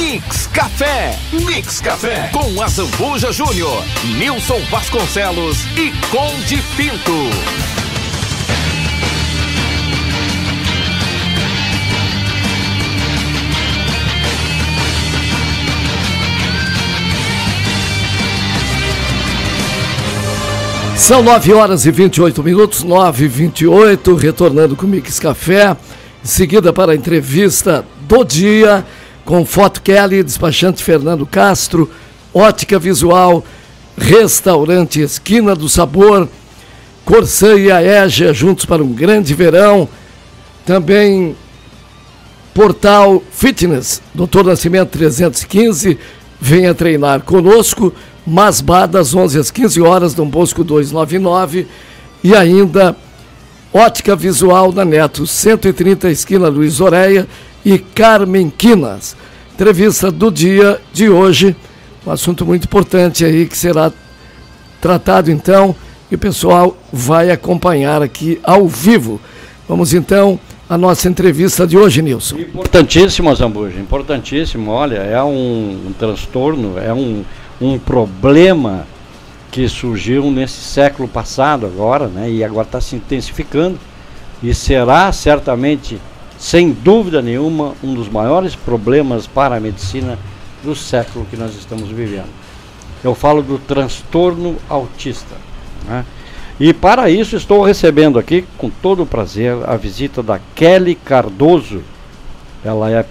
Mix Café. Mix Café com Azambuja Júnior, Nilson Vasconcelos e Conde Pinto. São 9 horas e 28 minutos, 9h28, retornando com o Mix Café. Em seguida para a entrevista do dia, com Foto Kelly, despachante Fernando Castro, Ótica Visual, Restaurante Esquina do Sabor, Corsã e Aégia, juntos para um grande verão. Também Portal Fitness, Dr. Nascimento 315, venha treinar conosco. Masbá, das 11 às 15 horas, Dom Bosco 299, e ainda Ótica Visual na Neto 130, esquina Luiz Oreia, e Carmen Quinas. Entrevista do dia de hoje, um assunto muito importante aí que será tratado então, e o pessoal vai acompanhar aqui ao vivo. Vamos então à nossa entrevista de hoje, Nilson. Importantíssimo, Azambuja, importantíssimo. Olha, é um transtorno, é um problema que surgiu nesse século passado agora, né, e agora está se intensificando, e será certamente, sem dúvida nenhuma, um dos maiores problemas para a medicina do século que nós estamos vivendo. Eu falo do transtorno autista, né? E para isso estou recebendo aqui, com todo o prazer, a visita da Kelly Cardoso. Ela é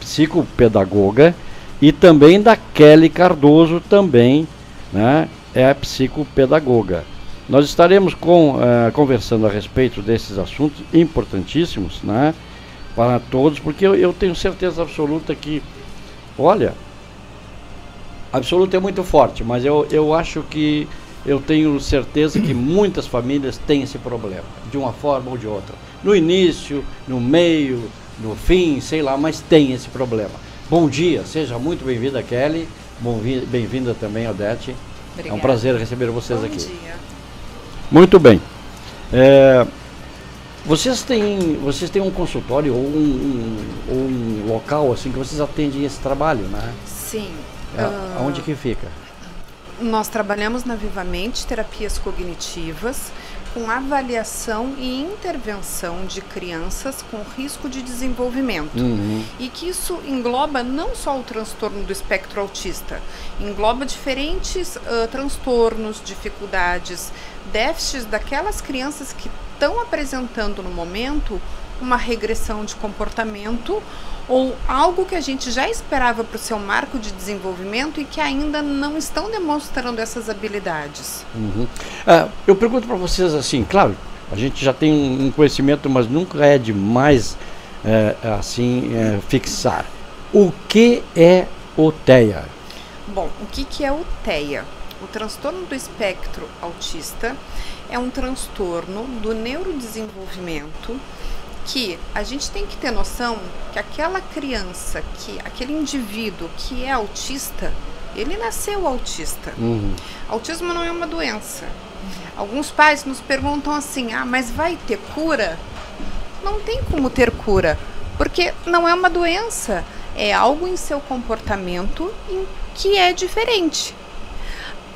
psicopedagoga, e também da Kelly Cardoso, também, né, é psicopedagoga. Nós estaremos conversando a respeito desses assuntos importantíssimos, né, para todos, porque eu tenho certeza absoluta que, olha, absoluta é muito forte, mas eu acho que eu tenho certeza que muitas famílias têm esse problema, de uma forma ou de outra. No início, no meio, no fim, sei lá, mas tem esse problema. Bom dia, seja muito bem-vinda, Kelly. Bem-vinda também, Odete. Obrigada. É um prazer receber vocês aqui. Bom dia. Muito bem. Vocês têm um consultório ou um local assim que vocês atendem esse trabalho, né? Sim. Onde que fica? Nós trabalhamos na Vivamente Terapias Cognitivas, com avaliação e intervenção de crianças com risco de desenvolvimento. E que isso engloba não só o transtorno do espectro autista, engloba diferentes transtornos, dificuldades, déficits daquelas crianças que estão apresentando no momento uma regressão de comportamento ou algo que a gente já esperava para o seu marco de desenvolvimento e que ainda não estão demonstrando essas habilidades. Eu pergunto para vocês assim, claro, a gente já tem um conhecimento, mas nunca é demais fixar. O que é o TEA? Bom, o que é o TEA? O transtorno do espectro autista é um transtorno do neurodesenvolvimento que a gente tem que ter noção que aquela criança, aquele indivíduo que é autista, ele nasceu autista. Autismo não é uma doença. Alguns pais nos perguntam assim, mas vai ter cura? Não tem como ter cura, porque não é uma doença, é algo em seu comportamento que é diferente.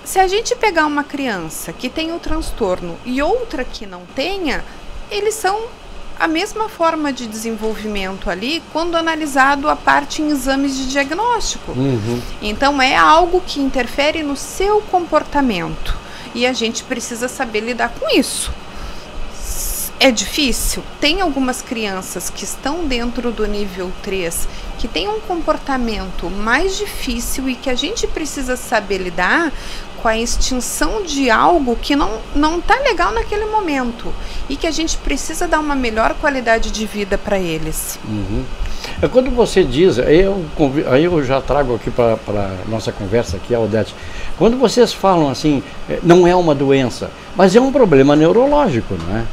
Se a gente pegar uma criança que tem o transtorno e outra que não tenha, eles são a mesma forma de desenvolvimento ali, quando analisado a parte em exames de diagnóstico. Então é algo que interfere no seu comportamento e a gente precisa saber lidar com isso. É difícil? Tem algumas crianças que estão dentro do nível 3 que têm um comportamento mais difícil e que a gente precisa saber lidar com a extinção de algo que não tá legal naquele momento e que a gente precisa dar uma melhor qualidade de vida para eles. Quando você diz, aí eu já trago aqui para nossa conversa aqui, a Odete, quando vocês falam assim, não é uma doença, mas é um problema neurológico, não é?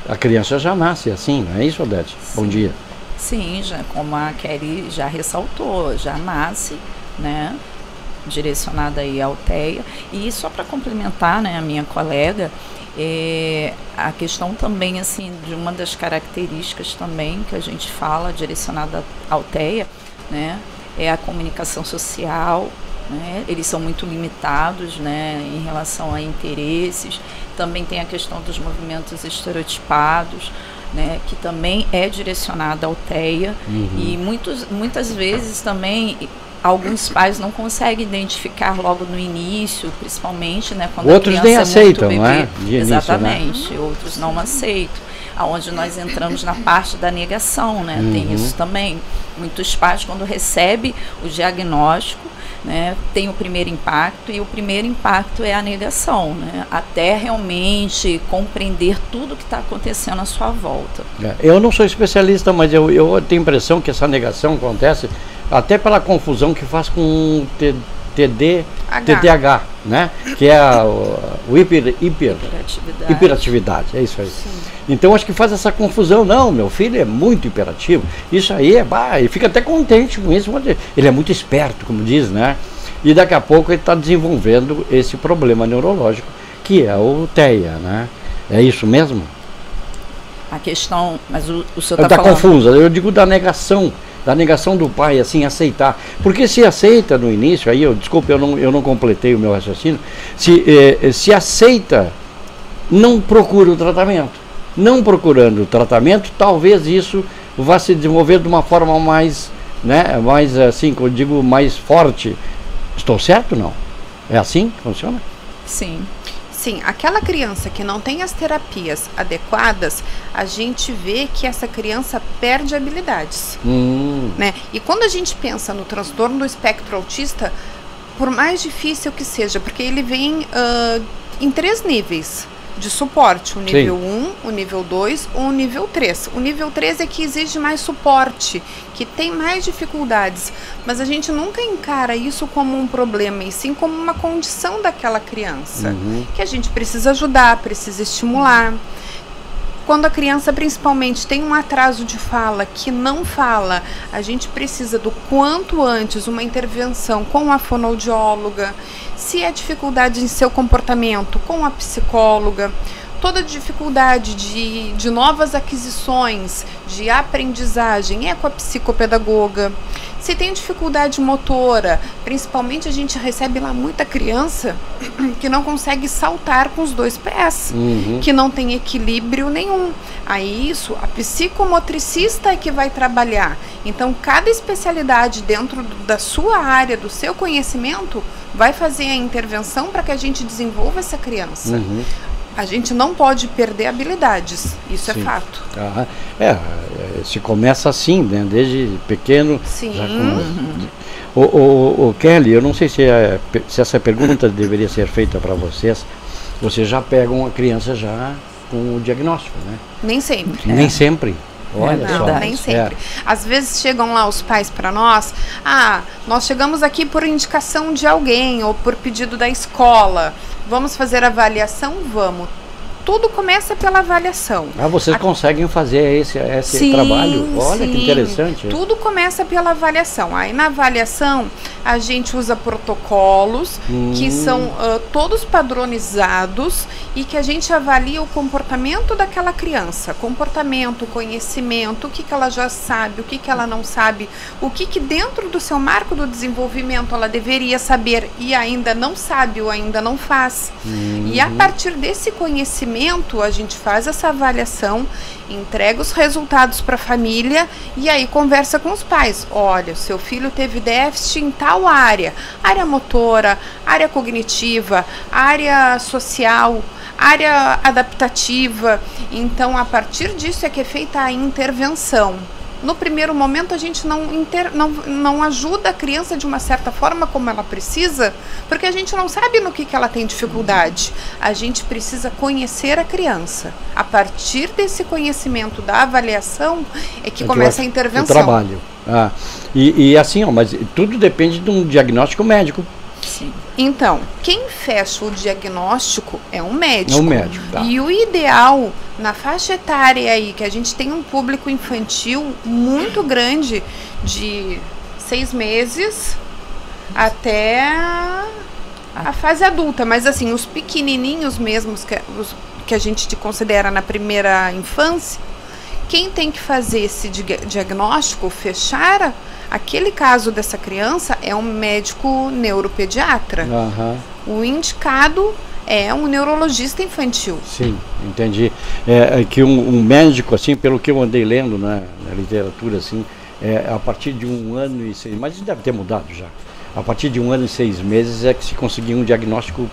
A criança já nasce assim, não é isso, Odete? Sim. Bom dia. Sim, já, como a Kelly já ressaltou, já nasce, né, direcionada aí ao TEA. E só para complementar, né, a minha colega, a questão também, assim, de uma das características também que a gente fala direcionada ao TEA, né, é a comunicação social, né? Eles são muito limitados, né, em relação a interesses. Também tem a questão dos movimentos estereotipados, né, que também é direcionada ao TEA. E muitas vezes também alguns pais não conseguem identificar logo no início, principalmente, né, quando outros a criança nem aceitam, muito não é? bebê. De início, Exatamente, né? Outros não aceitam. Aonde nós entramos na parte da negação, né? Tem isso também. Muitos pais, quando recebem o diagnóstico, né, tem o primeiro impacto, e o primeiro impacto é a negação, né, até realmente compreender tudo que está acontecendo à sua volta. Eu não sou especialista, mas eu tenho a impressão que essa negação acontece até pela confusão que faz com TDAH, né? Que é o hiperatividade, é isso aí. Sim. Então acho que faz essa confusão. Não, meu filho é muito hiperativo. Isso aí ele fica até contente com isso. Ele é muito esperto, como diz, né? E daqui a pouco ele está desenvolvendo esse problema neurológico, que é o TEA, né? É isso mesmo? A questão, mas o senhor está falando... confusa, eu digo da negação do pai, assim, aceitar. Porque se aceita no início, aí desculpe, eu não completei o meu raciocínio, se aceita, não procura o tratamento. Não procurando o tratamento, talvez isso vá se desenvolver de uma forma mais, né, mais assim, eu digo, mais forte. Estou certo ou não? É assim que funciona? Sim. Sim, aquela criança que não tem as terapias adequadas, a gente vê que essa criança perde habilidades. Né? E quando a gente pensa no transtorno do espectro autista, por mais difícil que seja, porque ele vem em 3 níveis de suporte, o nível 1, o nível 2 ou o nível 3. O nível 3 é que exige mais suporte, que tem mais dificuldades, mas a gente nunca encara isso como um problema, e sim como uma condição daquela criança, que a gente precisa ajudar, precisa estimular. Quando a criança principalmente tem um atraso de fala, que não fala, a gente precisa do quanto antes uma intervenção com a fonoaudióloga. Se é dificuldade em seu comportamento, com a psicóloga. Toda dificuldade de novas aquisições, de aprendizagem, é com a psicopedagoga. Se tem dificuldade motora, principalmente a gente recebe lá muita criança que não consegue saltar com os 2 pés, que não tem equilíbrio nenhum. Aí isso, a psicomotricista é que vai trabalhar. Então, cada especialidade dentro da sua área, do seu conhecimento, vai fazer a intervenção para que a gente desenvolva essa criança. A gente não pode perder habilidades, isso é fato. Se começa assim, né? Desde pequeno. Sim. Já o Kelly, eu não sei se essa pergunta deveria ser feita para vocês. Vocês já pegam a criança já com o diagnóstico, né? Nem sempre. Nem sempre. Olha só. Nem sempre. Às vezes chegam lá os pais para nós, nós chegamos aqui por indicação de alguém ou por pedido da escola. Vamos fazer avaliação? Vamos. Tudo começa pela avaliação. Vocês conseguem fazer esse trabalho? Olha que interessante. Tudo começa pela avaliação. Aí na avaliação a gente usa protocolos que são todos padronizados e que a gente avalia o comportamento daquela criança. Comportamento, conhecimento, o que ela já sabe, o que ela não sabe, o que dentro do seu marco do desenvolvimento ela deveria saber e ainda não sabe ou ainda não faz. E a partir desse conhecimento a gente faz essa avaliação, entrega os resultados para a família e aí conversa com os pais. Olha, seu filho teve déficit em tal área motora, área cognitiva, área social, área adaptativa. Então, a partir disso é que é feita a intervenção. No primeiro momento a gente não ajuda a criança de uma certa forma como ela precisa, porque a gente não sabe no que ela tem dificuldade. A gente precisa conhecer a criança. A partir desse conhecimento da avaliação é que começa a intervenção. O trabalho. E assim, mas tudo depende de um diagnóstico médico. Sim. Então, quem fecha o diagnóstico é um médico. É um médico, tá. E o ideal, na faixa etária aí, que a gente tem um público infantil muito grande, de 6 meses até a fase adulta. Mas assim, os pequenininhos mesmos, que a gente considera na primeira infância, quem tem que fazer esse diagnóstico, fechar Aquele caso dessa criança é um médico neuropediatra. O indicado é um neurologista infantil. Sim, entendi. É que um médico, assim, pelo que eu andei lendo na literatura, assim, a partir de 1 ano e 6 meses, mas isso deve ter mudado já. A partir de 1 ano e 6 meses é que se conseguia um diagnóstico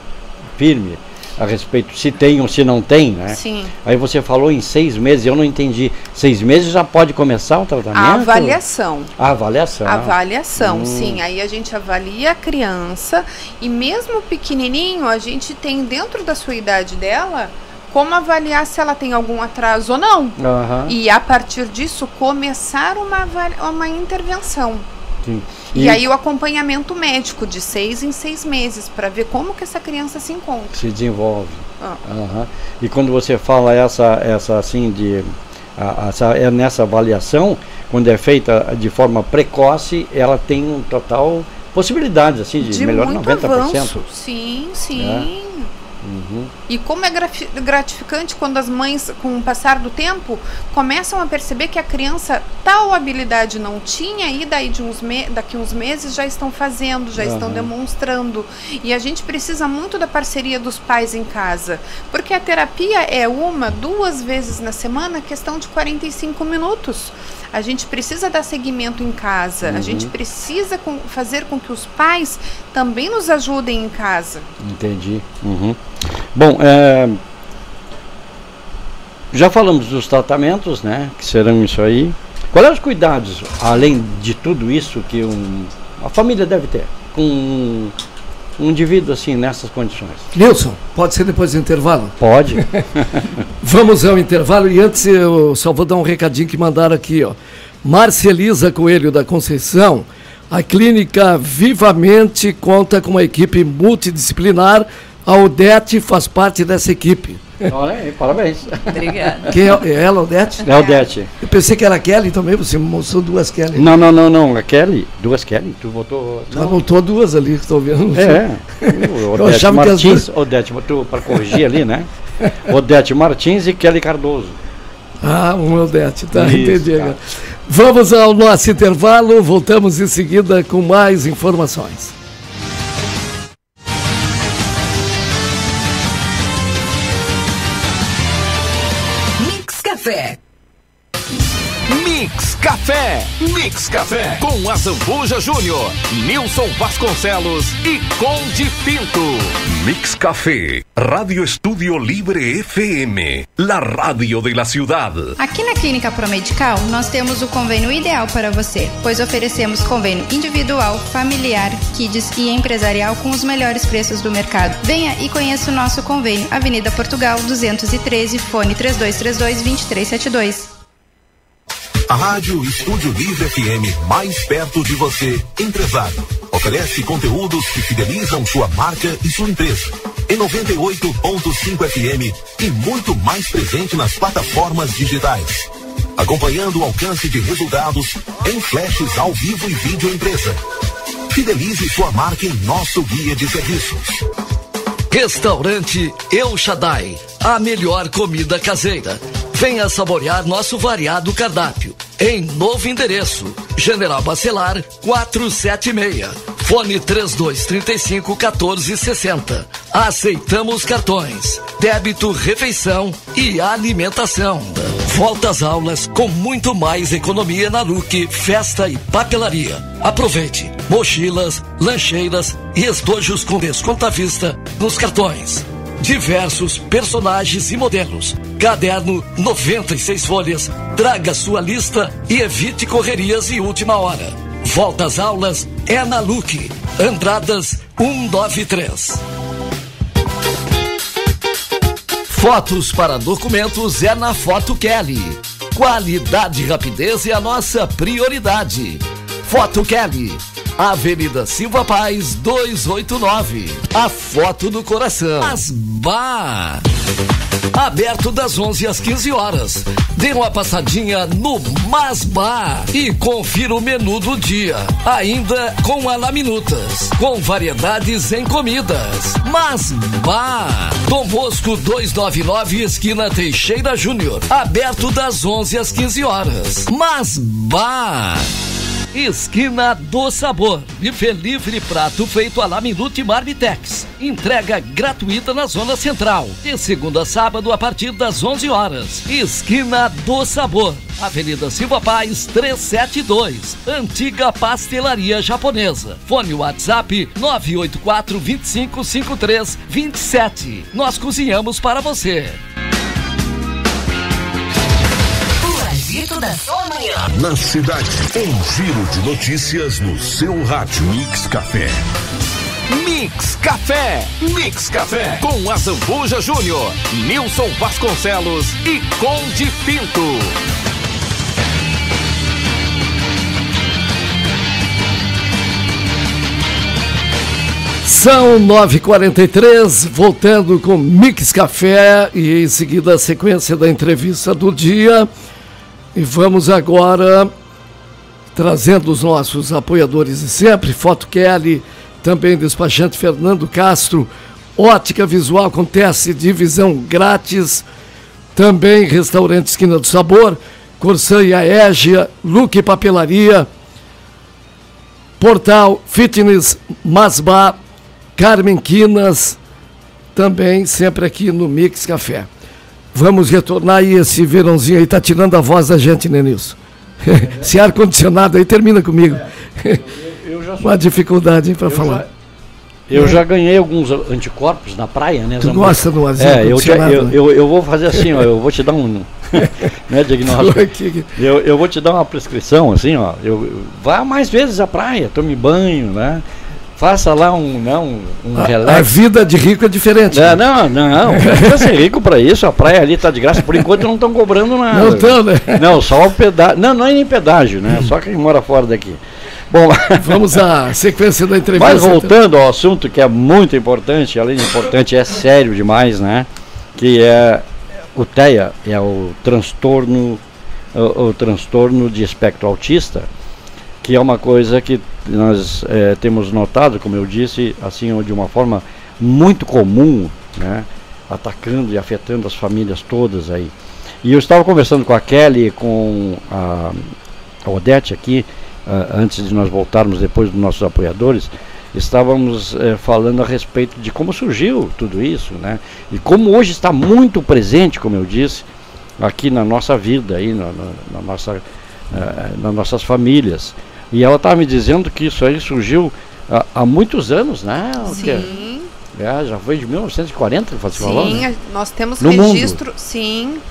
firme a respeito, se tem ou se não tem, né? Sim. Aí você falou em 6 meses, eu não entendi. 6 meses já pode começar o tratamento? A avaliação. A avaliação. Avaliação, sim. Aí a gente avalia a criança e mesmo pequenininho, a gente tem dentro da sua idade dela como avaliar se ela tem algum atraso ou não. E a partir disso começar uma intervenção. Sim. E aí o acompanhamento médico de 6 em 6 meses para ver como que essa criança se encontra. Se desenvolve. E quando você fala essa assim nessa avaliação, quando é feita de forma precoce, ela tem um total possibilidade assim de melhor de 90%. Avanço. Sim. E como é gratificante quando as mães, com o passar do tempo, começam a perceber que a criança tal habilidade não tinha e daí daqui uns meses já estão fazendo, já estão demonstrando. E a gente precisa muito da parceria dos pais em casa, porque a terapia é 1-2 vezes na semana, questão de 45 minutos. A gente precisa dar seguimento em casa, a gente precisa fazer com que os pais também nos ajudem em casa. Entendi. Bom, já falamos dos tratamentos, né, que serão isso aí. Quais são os cuidados, além de tudo isso, que a família deve ter com um indivíduo assim, nessas condições? Nilson, pode ser depois do intervalo? Pode. Vamos ao intervalo e antes eu só vou dar um recadinho que mandaram aqui, ó. Marcelisa Coelho da Conceição, a clínica Vivamente conta com uma equipe multidisciplinar. A Odete faz parte dessa equipe. Olha aí, parabéns. Obrigada. Quem é ela, Odete? É a Odete. Eu pensei que era a Kelly também, você mostrou 2 Kelly. Não, a Kelly, 2 Kelly, tu botou... Ela botou 2 ali, estou vendo. Odete Martins, Odete, botou para corrigir ali, né? Odete Martins e Kelly Cardoso. Odete, tá, Isso, entendi. tá. Vamos ao nosso intervalo, voltamos em seguida com mais informações. Mix Café com a Zambuja Júnior, Nilson Vasconcelos e Conde Pinto. Mix Café, Radio Estúdio Libre FM, la radio de la ciudad. Aqui na Clínica Promedical, nós temos o convênio ideal para você, pois oferecemos convênio individual, familiar, kids e empresarial com os melhores preços do mercado. Venha e conheça o nosso convênio, Avenida Portugal 213, fone 3232-2372. A Rádio Estúdio Livre FM, mais perto de você, empresário. Oferece conteúdos que fidelizam sua marca e sua empresa. Em 98.5 FM e muito mais presente nas plataformas digitais. Acompanhando o alcance de resultados em flashes ao vivo e vídeo empresa. Fidelize sua marca em nosso guia de serviços. Restaurante El Shaddai, a melhor comida caseira. Venha saborear nosso variado cardápio. Em novo endereço, General Bacelar 476, fone 3235-1460. Aceitamos cartões, débito, refeição e alimentação. Volta às aulas com muito mais economia na Look, festa e papelaria. Aproveite mochilas, lancheiras e estojos com desconto à vista nos cartões. Diversos personagens e modelos. Caderno 96 folhas. Traga sua lista e evite correrias em última hora. Volta às aulas é na Look. Andradas 193. Fotos para documentos é na Foto Kelly. Qualidade e rapidez é a nossa prioridade. Foto Kelly, Avenida Silva Paz 289. A foto do coração. Asbá. Aberto das 11 às 15 horas. Dê uma passadinha no Masbá e confira o menu do dia. Ainda com alaminutas, com variedades em comidas. Masbá. Dom Bosco 299, esquina Teixeira Júnior. Aberto das 11 às 15 horas. Masbá. Esquina do Sabor. Buffet livre, prato feito a la Minute Marmitex. Entrega gratuita na Zona Central. De segunda a sábado a partir das 11 horas. Esquina do Sabor. Avenida Silva Paz 372. Antiga Pastelaria Japonesa. Fone WhatsApp 984 25 53 27. Nós cozinhamos para você. Da sua manhã. Na cidade, um giro de notícias no seu rádio. Mix Café. Mix Café. Mix Café. Com Azambuja Júnior, Nilson Vasconcelos e Conde Pinto. São 9h43, voltando com Mix Café e em seguida a sequência da entrevista do dia. E vamos agora trazendo os nossos apoiadores de sempre, Foto Kelly, também despachante Fernando Castro, Ótica Visual com teste de visão grátis, também Restaurante Esquina do Sabor, Corsã e Aégia, Luque Papelaria, Portal Fitness Masbá, Carmen Quinas, também sempre aqui no Mix Café. Vamos retornar aí, esse verãozinho aí tá tirando a voz da gente, né, Nilson? Esse ar-condicionado aí termina comigo. Uma dificuldade para falar. Eu já ganhei alguns anticorpos na praia, né? Tu gosta do ar-condicionado? Né? Eu vou fazer assim, ó, eu vou te dar um né, diagnóstico. Eu vou te dar uma prescrição, assim, ó. Vá mais vezes à praia, tome banho, né? Faça lá um relax. A vida de rico é diferente. Não precisa ser rico para isso. A praia ali está de graça. Por enquanto não estão cobrando nada. Não estão, né? Não, só o pedágio. Não é nem pedágio, né? Só quem mora fora daqui. Bom, vamos à sequência da entrevista. Mas voltando ao assunto que é muito importante, além de importante, é sério demais, né? Que é o TEA, é o transtorno de espectro autista, que é uma coisa que nós temos notado, como eu disse, assim, de uma forma muito comum, né, atacando e afetando as famílias todas aí. E eu estava conversando com a Kelly, com a Odete aqui, antes de nós voltarmos depois dos nossos apoiadores, estávamos falando a respeito de como surgiu tudo isso, né, e como hoje está muito presente, como eu disse, aqui na nossa vida, aí, nas nossas famílias. E ela estava me dizendo que isso aí surgiu há muitos anos, né? Sim. Já foi de 1940 que você falou? Sim, nós temos no registro. Mundo.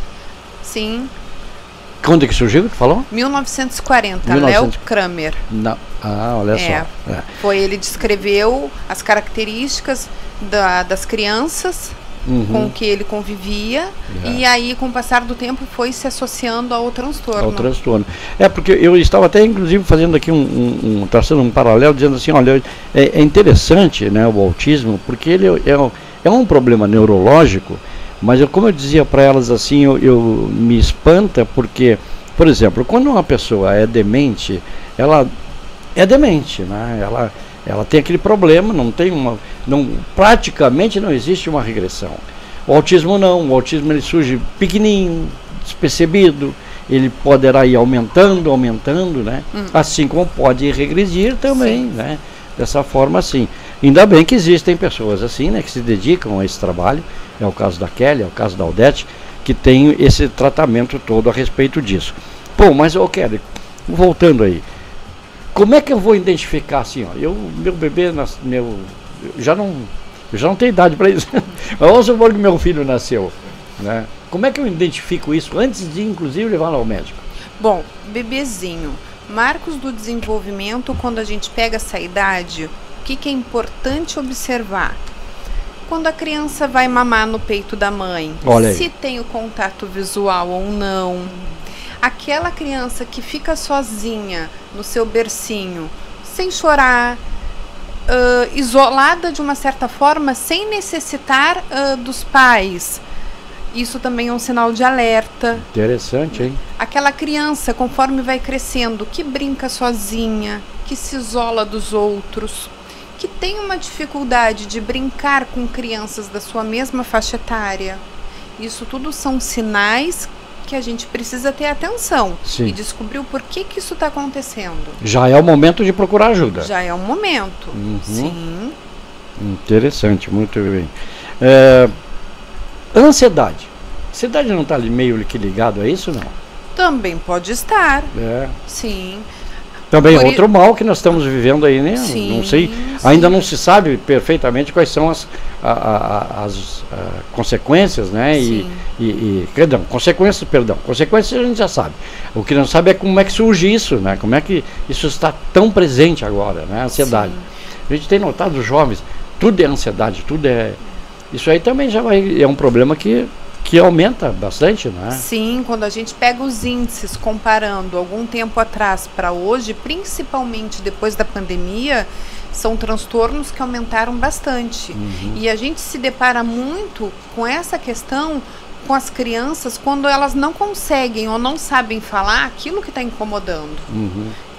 Sim. Quando é que surgiu que tu falou? 1940, Léo Kramer. Não. Olha só. Foi, ele descreveu as características das crianças com que ele convivia, e aí com o passar do tempo foi se associando ao transtorno. Porque eu estava até inclusive fazendo aqui traçando um paralelo, dizendo assim, olha, é interessante, né, o autismo, porque ele é um problema neurológico, mas como eu dizia para elas assim, eu me espanta porque, por exemplo, quando uma pessoa é demente, ela é demente, né, ela tem aquele problema, praticamente não existe uma regressão. O autismo não, o autismo ele surge pequenininho, despercebido, ele poderá ir aumentando, né? Assim como pode regredir também, né? Dessa forma assim. Ainda bem que existem pessoas assim, né, que se dedicam a esse trabalho, é o caso da Kelly, é o caso da Odete, que tem esse tratamento todo a respeito disso. Bom, mas Kelly, voltando aí, como é que eu vou identificar assim, ó? Meu bebê, eu já não tenho idade para isso. Mas vamos supor que meu filho nasceu, né? Como é que eu identifico isso antes de, inclusive, levá-lo ao médico? Bom, bebezinho, marcos do desenvolvimento, quando a gente pega essa idade, o que é importante observar? Quando a criança vai mamar no peito da mãe, se tem o contato visual ou não. Aquela criança que fica sozinha no seu bercinho, sem chorar, isolada de uma certa forma, sem necessitar dos pais. Isso também é um sinal de alerta. Interessante, hein? Aquela criança, conforme vai crescendo, que brinca sozinha, que se isola dos outros, que tem uma dificuldade de brincar com crianças da sua mesma faixa etária. Isso tudo são sinais que a gente precisa ter atenção. Sim. E descobrir o porquê que isso está acontecendo. Já é o momento de procurar ajuda. Já é o momento. Sim. Interessante, muito bem. Ansiedade. Ansiedade não está meio que ligado a isso, não? Também pode estar. É. Sim. Também outro mal que nós estamos vivendo aí, né? Sim, não sei, sim. Ainda não se sabe perfeitamente quais são as consequências, né? Consequências a gente já sabe. O que não sabe é como é que surge isso, né? Como é que isso está tão presente agora, né? A ansiedade. Sim. A gente tem notado os jovens, tudo é ansiedade, tudo é... Isso aí também já é um problema que aumenta bastante, não é? Sim, quando a gente pega os índices comparando algum tempo atrás para hoje, principalmente depois da pandemia, são transtornos que aumentaram bastante. E a gente se depara muito com essa questão com as crianças quando elas não conseguem ou não sabem falar aquilo que está incomodando.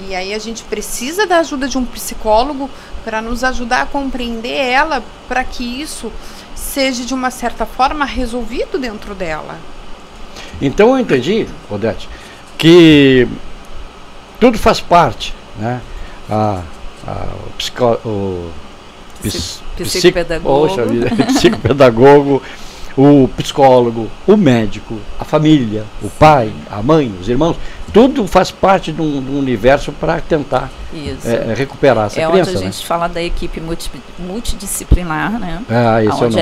E aí a gente precisa da ajuda de um psicólogo para nos ajudar a compreender ela, para que isso seja de uma certa forma resolvido dentro dela. Então eu entendi, Odete, que tudo faz parte, né? Psicopedagogo, o psicólogo, o médico, a família, o pai, a mãe, os irmãos, tudo faz parte de um universo para tentar recuperar essa criança. É onde a gente fala da equipe multidisciplinar, né? Onde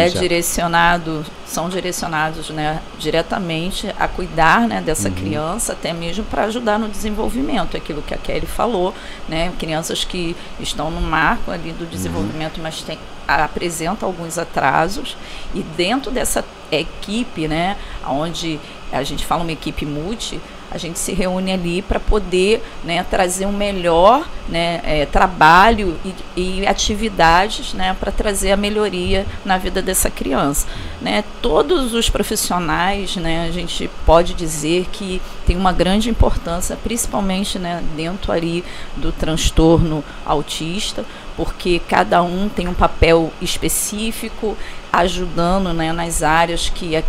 são direcionados, né, diretamente a cuidar, né, dessa criança, até mesmo para ajudar no desenvolvimento, aquilo que a Kelly falou, né? Crianças que estão no marco ali do desenvolvimento, mas apresentam alguns atrasos, e dentro dessa equipe, né, onde a gente fala uma equipe multi, a gente se reúne ali para poder, né, trazer um melhor, né, trabalho e atividades, né, para trazer a melhoria na vida dessa criança, né. Todos os profissionais, né, a gente pode dizer que tem uma grande importância, principalmente, né, dentro ali do transtorno autista, porque cada um tem um papel específico, ajudando, né, nas áreas que a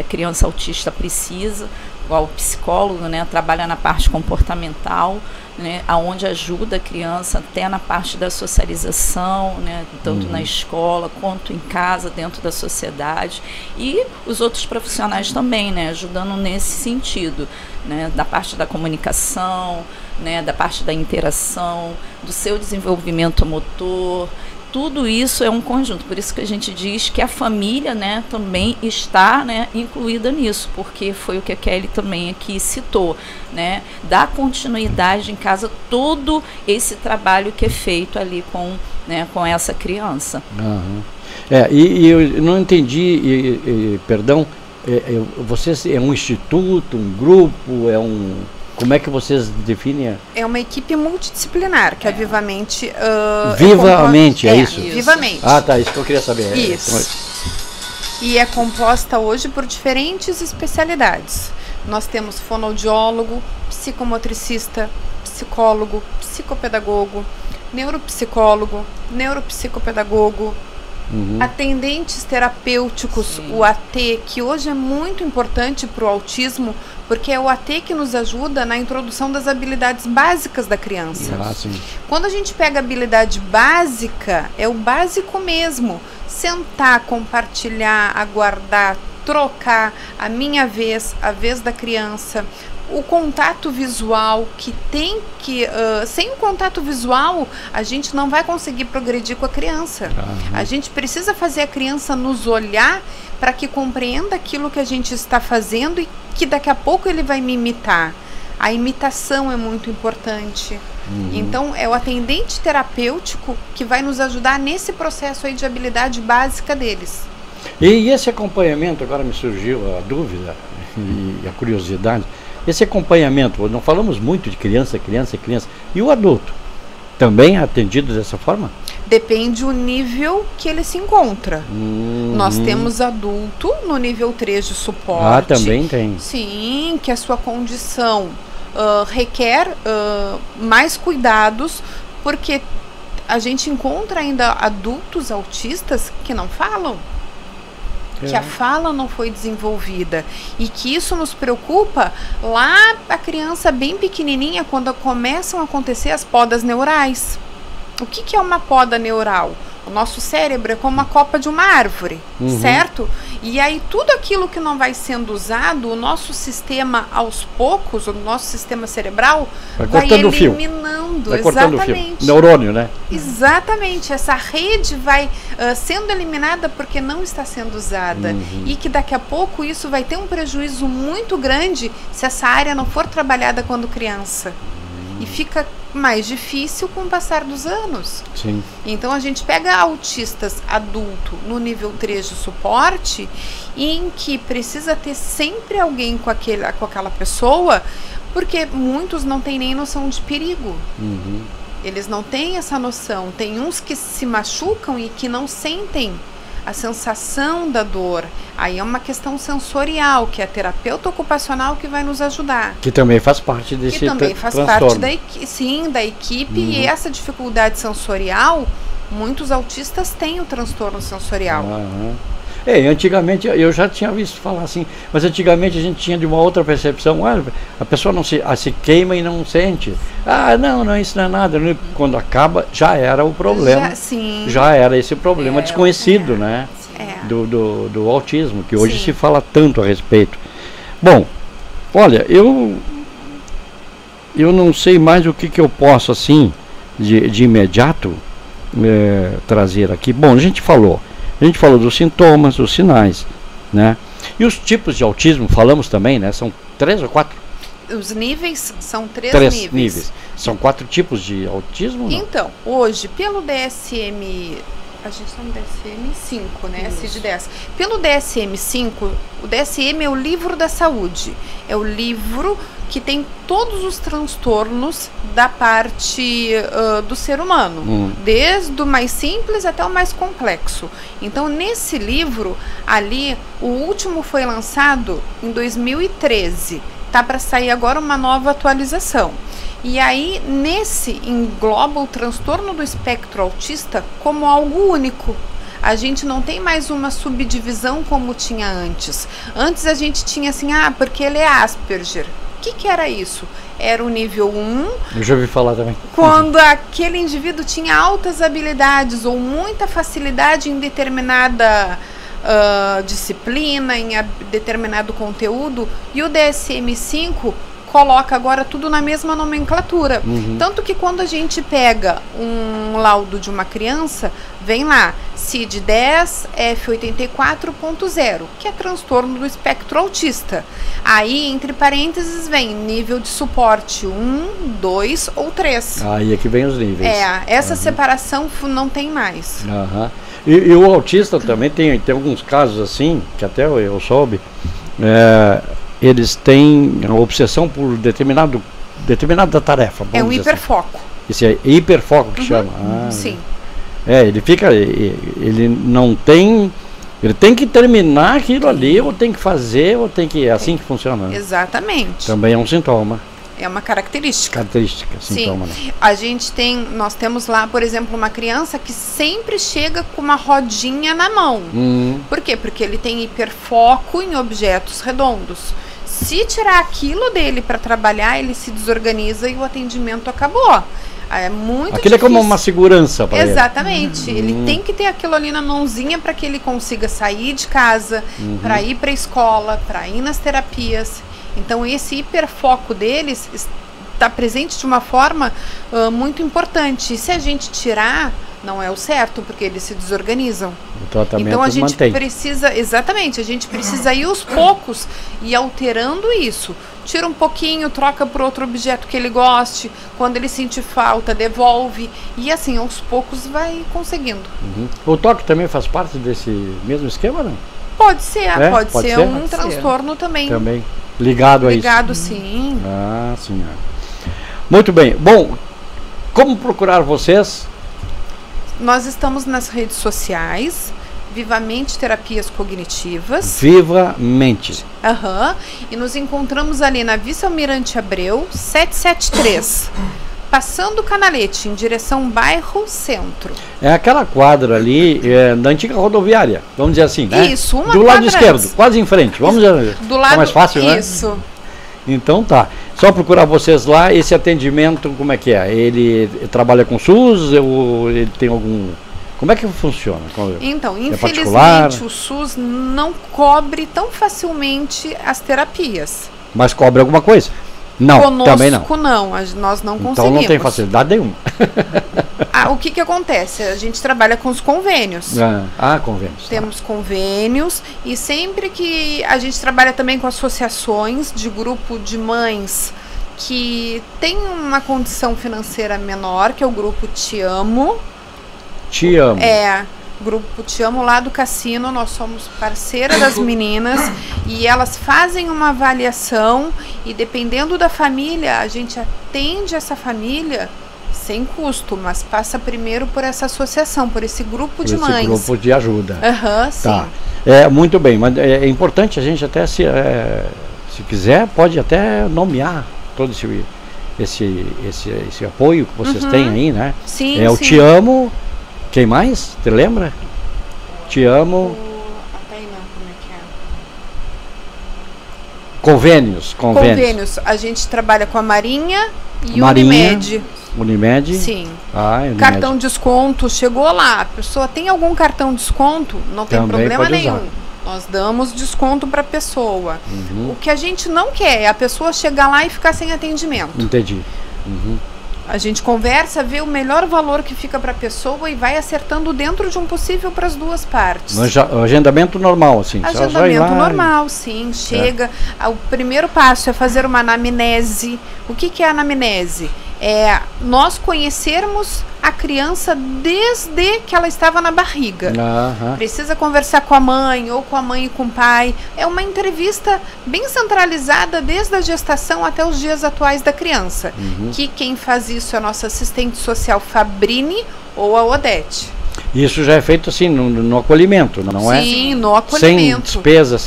criança autista precisa. Igual o psicólogo, né, trabalha na parte comportamental, né, onde ajuda a criança até na parte da socialização, né, tanto na escola quanto em casa, dentro da sociedade. E os outros profissionais também, né, ajudando nesse sentido, né, da parte da comunicação, né, da parte da interação, do seu desenvolvimento motor. Tudo isso é um conjunto, por isso que a gente diz que a família, né, também está, né, incluída nisso, porque foi o que a Kelly também aqui citou, né, dar continuidade em casa, todo esse trabalho que é feito ali com essa criança. E eu não entendi, perdão, vocês é um instituto, um grupo, como é que vocês definem? É uma equipe multidisciplinar, que é Vivamente... Vivamente, é isso? Vivamente. Ah, tá, isso que eu queria saber. Isso. E é composta hoje por diferentes especialidades. Nós temos fonoaudiólogo, psicomotricista, psicólogo, psicopedagogo, neuropsicólogo, neuropsicopedagogo, atendentes terapêuticos, o AT, que hoje é muito importante para o autismo, porque é o AT que nos ajuda na introdução das habilidades básicas da criança. Quando a gente pega a habilidade básica, é o básico mesmo. Sentar, compartilhar, aguardar, trocar, a minha vez, a vez da criança. O contato visual, que tem que... sem o contato visual, a gente não vai conseguir progredir com a criança. A gente precisa fazer a criança nos olhar para que compreenda aquilo que a gente está fazendo e que daqui a pouco ele vai me imitar. A imitação é muito importante. Então, é o atendente terapêutico que vai nos ajudar nesse processo aí de habilidade básica deles. E esse acompanhamento, agora me surgiu a dúvida e a curiosidade, esse acompanhamento, não falamos muito de criança, e o adulto, também é atendido dessa forma? Depende do nível que ele se encontra. Nós temos adulto no nível 3 de suporte. Ah, também tem. Sim, que a sua condição requer mais cuidados, porque a gente encontra ainda adultos autistas que não falam. que a fala não foi desenvolvida e que isso nos preocupa lá a criança bem pequenininha, quando começam a acontecer as podas neurais. O que é uma poda neural? O nosso cérebro é como uma copa de uma árvore, certo? E aí tudo aquilo que não vai sendo usado, o nosso sistema aos poucos, o nosso sistema cerebral vai eliminando. Vai cortando o fio. Neurônio, né? Exatamente. Essa rede vai sendo eliminada porque não está sendo usada. E que daqui a pouco isso vai ter um prejuízo muito grande se essa área não for trabalhada quando criança. E fica mais difícil com o passar dos anos. Sim. Então a gente pega autistas adulto no nível 3 de suporte, em que precisa ter sempre alguém com aquela pessoa, porque muitos não têm nem noção de perigo. Eles não têm essa noção. Tem uns que se machucam e que não sentem a sensação da dor. Aí é uma questão sensorial, que é a terapeuta ocupacional que vai nos ajudar. Que também faz parte desse transtorno. Que também faz parte da equipe. E essa dificuldade sensorial, muitos autistas têm o transtorno sensorial. Antigamente, eu já tinha visto falar assim, mas antigamente a gente tinha de uma outra percepção. A pessoa não se queima e não sente. Não, isso não é nada. Quando acaba, já era o problema. Já era esse problema desconhecido, né? Do autismo, que hoje se fala tanto a respeito. Bom, olha, eu não sei mais o que eu posso, assim, de imediato trazer aqui. Bom, a gente falou dos sintomas, dos sinais, né? E os tipos de autismo, falamos também, né? São 3 ou 4? Os níveis são 3 níveis. São 4 tipos de autismo? Não? Então, hoje, pelo DSM... A gente está no DSM-5, né? CID-10. Pelo DSM-5, o DSM é o livro da saúde. É o livro que tem todos os transtornos da parte do ser humano. Desde o mais simples até o mais complexo. Então, nesse livro, ali, o último foi lançado em 2013. Tá para sair agora uma nova atualização. E aí, nesse, engloba o transtorno do espectro autista como algo único. A gente não tem mais uma subdivisão como tinha antes. Antes a gente tinha assim, porque ele é Asperger. O que era isso? Era o nível 1. Eu já ouvi falar também. Quando aquele indivíduo tinha altas habilidades ou muita facilidade em determinada disciplina, em determinado conteúdo. E o DSM-5 coloca agora tudo na mesma nomenclatura. Tanto que quando a gente pega um laudo de uma criança, vem lá CID-10 F84.0, que é transtorno do espectro autista. Aí, entre parênteses, vem nível de suporte 1, 2 ou 3. Aí é que vem os níveis. Essa separação não tem mais. E o autista também tem alguns casos assim, que até eu soube, eles têm a obsessão por determinada tarefa. É um hiperfoco. Esse é hiperfoco que chama. Sim. Ele não tem... Ele tem que terminar aquilo ali, ou tem que fazer, ou tem que... É assim que funciona. Exatamente. Também é um sintoma. É uma característica. Sintoma, né? Nós temos lá, por exemplo, uma criança que sempre chega com uma rodinha na mão. Por quê? Porque ele tem hiperfoco em objetos redondos. Se tirar aquilo dele para trabalhar, ele se desorganiza e o atendimento acabou. É muito Aquilo difícil. É como uma segurança para ele. Exatamente. Ele tem que ter aquilo ali na mãozinha para que ele consiga sair de casa, para ir para a escola, para ir nas terapias. Então, esse hiperfoco deles está presente de uma forma muito importante. E se a gente tirar, não é o certo, porque eles se desorganizam. O tratamento então, a gente mantém. precisa ir aos poucos e alterando isso. Tira um pouquinho, troca por outro objeto que ele goste. Quando ele sentir falta, devolve. E assim, aos poucos, vai conseguindo. O toque também faz parte desse mesmo esquema, não? Pode ser, pode ser um transtorno também. Também. Ligado a isso. Ligado, sim. Sim. Muito bem. Bom, como procurar vocês? Nós estamos nas redes sociais, Vivamente Terapias Cognitivas. Vivamente. E nos encontramos ali na Vice Almirante Abreu, 773. passando o Canalete, em direção bairro Centro. É aquela quadra ali da antiga rodoviária, vamos dizer assim, né? Isso, uma do lado quadra esquerdo, antes. quase em frente. Vamos dizer, Do lado, mais fácil, né? isso. Então tá. Só procurar vocês lá. Esse atendimento, como é que é? Ele trabalha com SUS ou ele tem algum... Como é que funciona? Então, é particular? infelizmente, o SUS não cobre tão facilmente as terapias. Mas cobre alguma coisa? Não, Conosco, também não. Nós não conseguimos. Então não tem facilidade nenhuma. O que acontece? A gente trabalha com os convênios. Convênios. Temos convênios e sempre que a gente trabalha também com associações de grupo de mães que tem uma condição financeira menor, que é o grupo Te Amo. Te Amo. Grupo Te Amo lá do Cassino, nós somos parceira das meninas e elas fazem uma avaliação e dependendo da família, a gente atende essa família sem custo, mas passa primeiro por essa associação, por esse grupo de mães. Esse grupo de ajuda. Sim. Tá. Muito bem, mas é importante a gente até, se quiser, pode até nomear todo esse apoio que vocês têm aí, né? Sim, o Te Amo. Quem mais? Te lembra? Te Amo. Convênios. A gente trabalha com a Marinha e o Unimed. Unimed? Sim. Unimed. Cartão desconto, chegou lá, a pessoa tem algum cartão desconto? Não tem Também problema nenhum. usar. Nós damos desconto para a pessoa. O que a gente não quer é a pessoa chegar lá e ficar sem atendimento. Entendi. A gente conversa, vê o melhor valor que fica para a pessoa e vai acertando dentro de um possível para as duas partes. Agendamento normal, assim. Agendamento normal, sim. Chega. O primeiro passo é fazer uma anamnese. O que é a anamnese? É nós conhecermos a criança desde que ela estava na barriga. Precisa conversar com a mãe ou com a mãe e com o pai. É uma entrevista bem centralizada desde a gestação até os dias atuais da criança. Que quem faz isso é a nossa assistente social Fabrini ou a Odete. Isso já é feito assim no acolhimento, não é? Sim, no acolhimento. Sem despesa,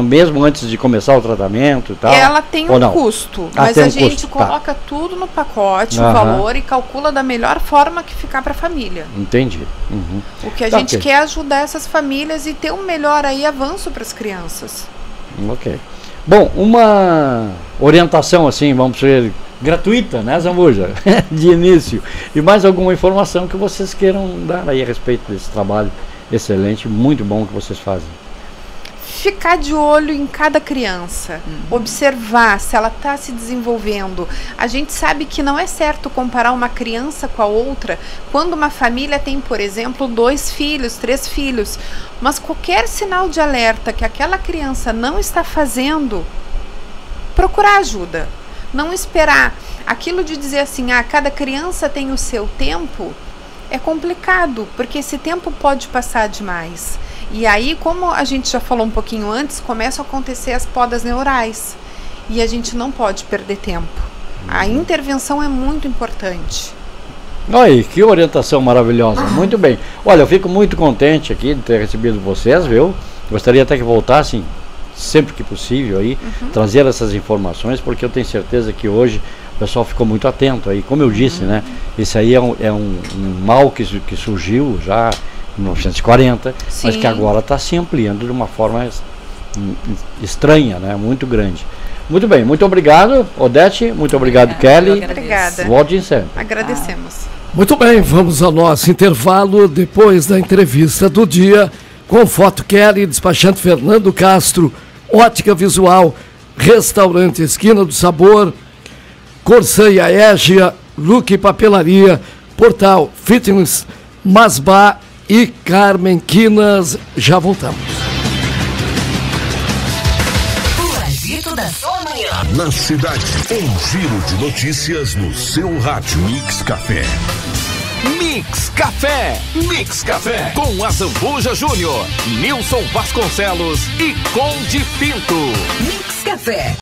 mesmo antes de começar o tratamento e tal? Ela tem um custo, mas a gente coloca tudo no pacote, o valor, e calcula da melhor forma que ficar para a família. Entendi. O que a gente quer é ajudar essas famílias e ter um melhor avanço para as crianças. Ok. Bom, uma orientação assim, vamos dizer, gratuita, né, Zambuja? De início. E mais alguma informação que vocês queiram dar aí a respeito desse trabalho excelente, muito bom que vocês fazem? Ficar de olho em cada criança, observar se ela está se desenvolvendo. A gente sabe que não é certo comparar uma criança com a outra quando uma família tem, por exemplo, 2 filhos, 3 filhos. Mas qualquer sinal de alerta que aquela criança não está fazendo, procurar ajuda. Não esperar. Aquilo de dizer assim, cada criança tem o seu tempo, é complicado, porque esse tempo pode passar demais. E aí, como a gente já falou um pouquinho antes, começam a acontecer as podas neurais. E a gente não pode perder tempo. A intervenção é muito importante. Oi, que orientação maravilhosa. Muito bem. Olha, eu fico muito contente aqui de ter recebido vocês, viu? Gostaria até que voltassem sempre que possível aí, trazer essas informações, porque eu tenho certeza que hoje o pessoal ficou muito atento aí. Como eu disse, né? Esse aí é um mal que surgiu já em 1940, mas que agora está se ampliando de uma forma estranha, né? Muito grande. Muito bem, muito obrigado, Odete, muito obrigado, Kelly. Obrigada. Volte sempre. Agradecemos. Muito bem, vamos ao nosso intervalo depois da entrevista do dia com Foto Kelly, despachante Fernando Castro, Ótica Visual, Restaurante Esquina do Sabor, Corsã e Aégia, Look Papelaria, Portal Fitness, Masbá e Carmen Quinas. Já voltamos. O agito da sua manhã. Na cidade, um giro de notícias no seu rádio. Mix Café. Mix Café. Mix Café. Com a Zambuja Júnior, Nilson Vasconcelos e Conde Pinto. Mix Café.